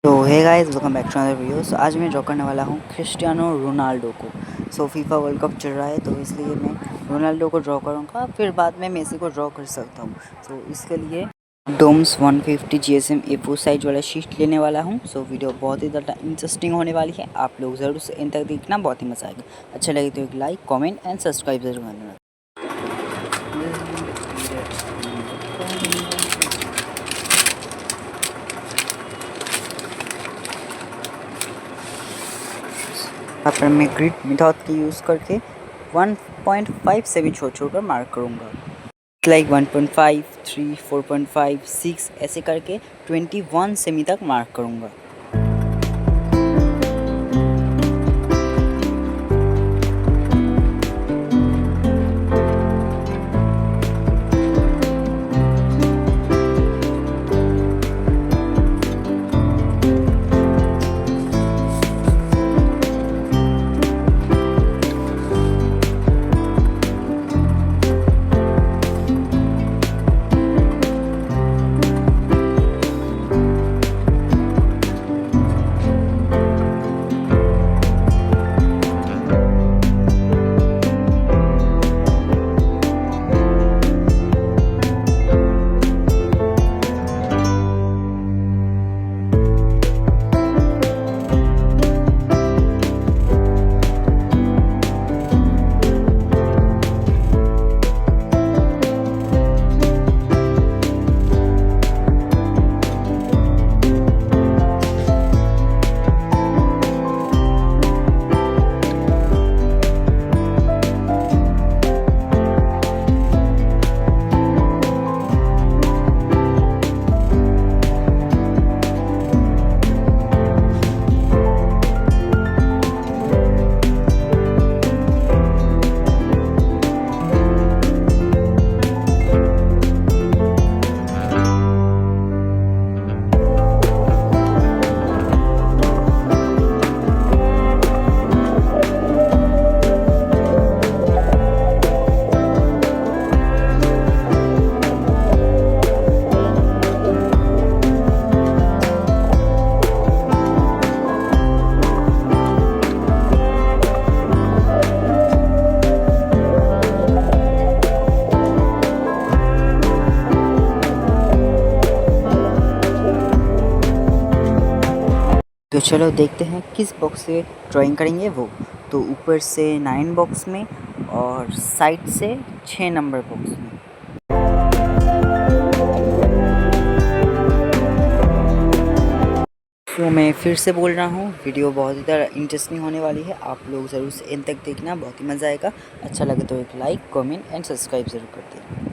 तो hey guys, welcome back to another video. So आज मैं ड्रॉ करने वाला हूँ क्रिस्टियानो रोनाल्डो को। सो फीफा वर्ल्ड कप चल रहा है तो इसलिए मैं रोनाल्डो को ड्रॉ करूँगा, फिर बाद में मेसी को ड्रॉ कर सकता हूँ। सो इसके लिए डोम्स 150 GSM A4 साइज वाला शीट लेने वाला हूँ। सो वीडियो बहुत ही ज़्यादा इंटरेस्टिंग होने वाली है, आप लोग ज़रूर से एंड तक देखना, बहुत ही मज़ा आएगा। अच्छा लगे तो एक लाइक, कॉमेंट एंड सब्सक्राइब जरूर करना। यहाँ पर मैं ग्रिड मेथड की यूज़ करके 1.5 से भी छोड़ कर मार्क करूँगा। लाइक 1.5, 3, 4.5, 6 ऐसे करके 21 सेमी तक मार्क करूँगा। तो चलो देखते हैं किस बॉक्स से ड्राइंग करेंगे वो। तो ऊपर से 9 बॉक्स में और साइड से 6 नंबर बॉक्स में। तो मैं फिर से बोल रहा हूँ, वीडियो बहुत ही ज़्यादा इंटरेस्टिंग होने वाली है, आप लोग ज़रूर से एंड तक देखना, बहुत ही मज़ा आएगा। अच्छा लगे तो एक लाइक, कमेंट एंड सब्सक्राइब ज़रूर कर देना।